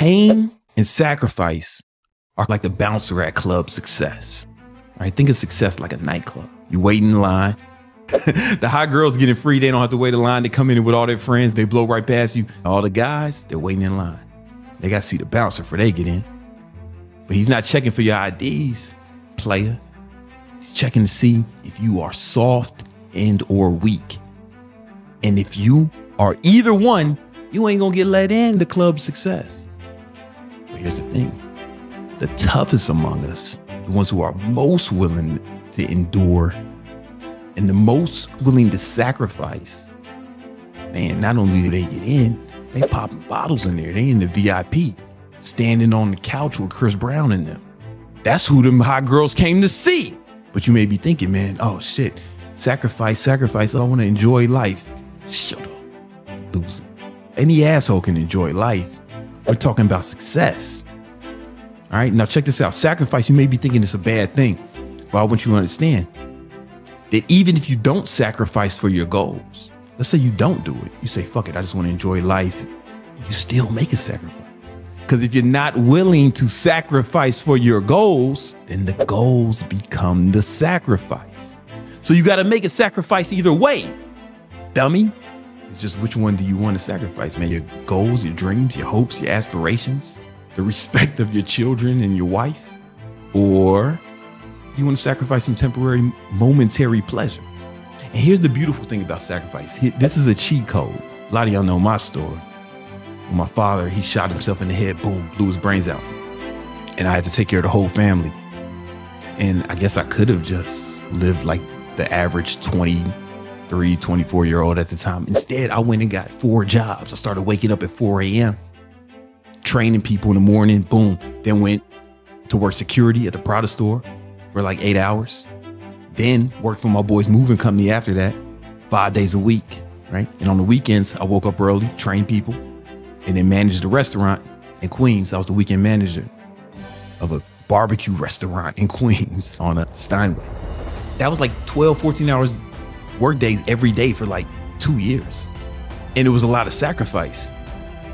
Pain and sacrifice are like the bouncer at club success. All right, think of success like a nightclub. You wait in line. The hot girls getting free. They don't have to wait in line. They come in with all their friends. They blow right past you. All the guys, they're waiting in line. They got to see the bouncer before they get in. But he's not checking for your IDs, player. He's checking to see if you are soft and or weak. And if you are either one, you ain't gonna get let in the club success. But here's the thing. The toughest among us, the ones who are most willing to endure and the most willing to sacrifice, man, not only do they get in, they popping bottles in there. They in the VIP, standing on the couch with Chris Brown in them. That's who them hot girls came to see. But you may be thinking, man, oh shit, sacrifice. Oh, I want to enjoy life. Shut up, loser. Any asshole can enjoy life. We're talking about success. All right, now check this out. Sacrifice, you may be thinking it's a bad thing, but I want you to understand that even if you don't sacrifice for your goals, let's say you don't do it, you say, fuck it, I just want to enjoy life, you still make a sacrifice. Because if you're not willing to sacrifice for your goals, then the goals become the sacrifice. So you got to make a sacrifice either way, dummy. It's just which one do you want to sacrifice, man? Your goals, your dreams, your hopes, your aspirations, the respect of your children and your wife? Or you want to sacrifice some temporary, momentary pleasure? And here's the beautiful thing about sacrifice. This is a cheat code. A lot of y'all know my story. My father, he shot himself in the head, boom, blew his brains out. And I had to take care of the whole family. And I guess I could have just lived like the average 23, 24-year-old at the time. Instead, I went and got 4 jobs. I started waking up at 4 a.m., training people in the morning, boom. Then went to work security at the Prada store for like 8 hours. Then worked for my boy's moving company after that, 5 days a week, right? And on the weekends, I woke up early, trained people, and then managed a restaurant in Queens. I was the weekend manager of a barbecue restaurant in Queens on a Steinway. That was like 12, 14 hours work days every day for like 2 years. And it was a lot of sacrifice.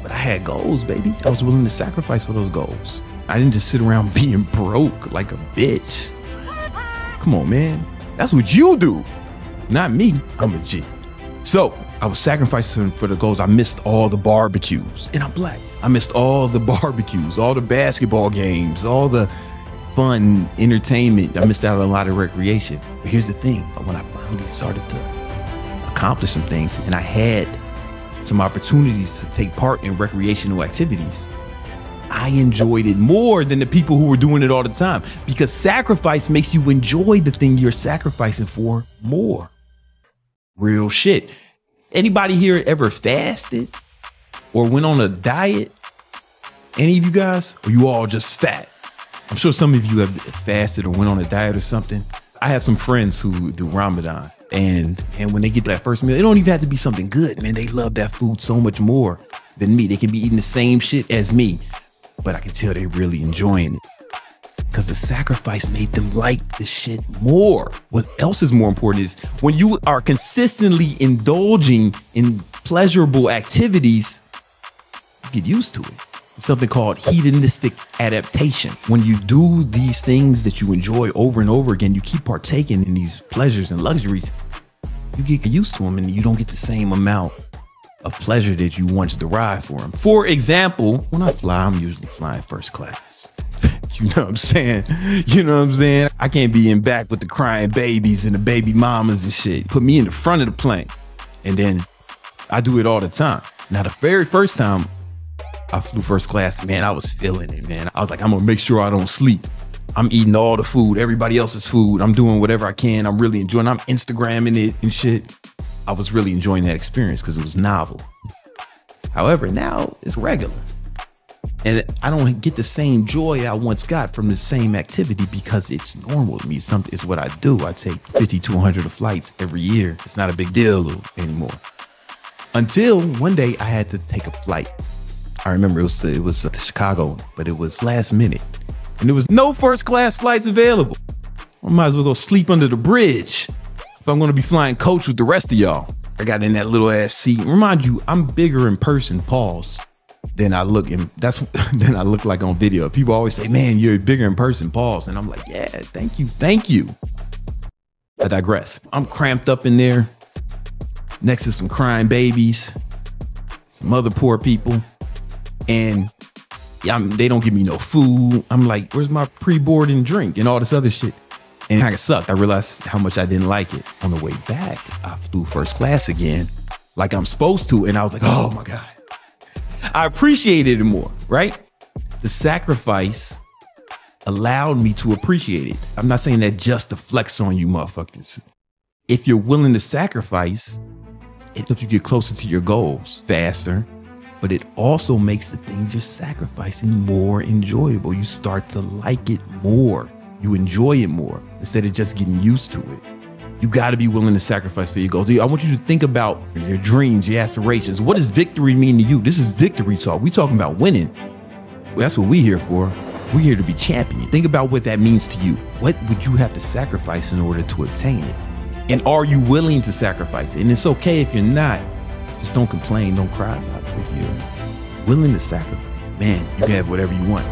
But I had goals, baby. I was willing to sacrifice for those goals. I didn't just sit around being broke like a bitch. Come on, man. That's what you do. Not me. I'm a G. So I was sacrificing for the goals. I missed all the barbecues, and I'm black. I missed all the barbecues, all the basketball games, all the fun entertainment. I missed out on a lot of recreation. But here's the thing. When I finally started to accomplish some things and I had some opportunities to take part in recreational activities, I enjoyed it more than the people who were doing it all the time, because sacrifice makes you enjoy the thing you're sacrificing for more. Real shit. Anybody here ever fasted or went on a diet? Any of you guys? Or you all just fat? I'm sure some of you have fasted or went on a diet or something. I have some friends who do Ramadan, and when they get that first meal, it don't even have to be something good, man. They love that food so much more than me. They can be eating the same shit as me, but I can tell they really enjoying it because the sacrifice made them like the shit more. What else is more important is when you are consistently indulging in pleasurable activities, you get used to it. It's something called hedonistic adaptation. When you do these things that you enjoy over and over again, you keep partaking in these pleasures and luxuries, you get used to them and you don't get the same amount of pleasure that you once derived for them. For example, when I fly, I'm usually flying first class. You know what I'm saying? You know what I'm saying? I can't be in back with the crying babies and the baby mamas and shit. Put me in the front of the plane. And then I do it all the time. Now, the very first time I flew first class, man, I was feeling it, man. I was like, I'm gonna make sure I don't sleep. I'm eating all the food, everybody else's food. I'm doing whatever I can. I'm really enjoying it. I'm Instagramming it and shit. I was really enjoying that experience because it was novel. However, now it's regular. And I don't get the same joy I once got from the same activity because it's normal to me. It's what I do. I take 50 to 100 flights every year. It's not a big deal anymore. Until one day I had to take a flight. I remember it was to Chicago, but it was last minute. And there was no first class flights available. I might as well go sleep under the bridge if I'm gonna be flying coach with the rest of y'all. I got in that little ass seat. Remind you, I'm bigger in person, pause, than I look. And that's than I look like on video. People always say, man, you're bigger in person, pause. And I'm like, yeah, thank you. Thank you. I digress. I'm cramped up in there next to some crying babies, some other poor people. And they don't give me no food. I'm like, where's my pre-boarding drink and all this other shit? And it kind of sucked. I realized how much I didn't like it. On the way back, I flew first class again, like I'm supposed to. And I was like, oh my God. I appreciated it more, right? The sacrifice allowed me to appreciate it. I'm not saying that just to flex on you motherfuckers. If you're willing to sacrifice, it helps you get closer to your goals faster. But it also makes the things you're sacrificing more enjoyable. You start to like it more. You enjoy it more instead of just getting used to it. You got to be willing to sacrifice for your goals. I want you to think about your dreams, your aspirations. What does victory mean to you? This is victory talk. We talking about winning. Well, that's what we're here for. We're here to be champion. Think about what that means to you. What would you have to sacrifice in order to obtain it? And are you willing to sacrifice it? And it's okay if you're not. Just don't complain. Don't cry about it. If you're willing to sacrifice, man, you can have whatever you want.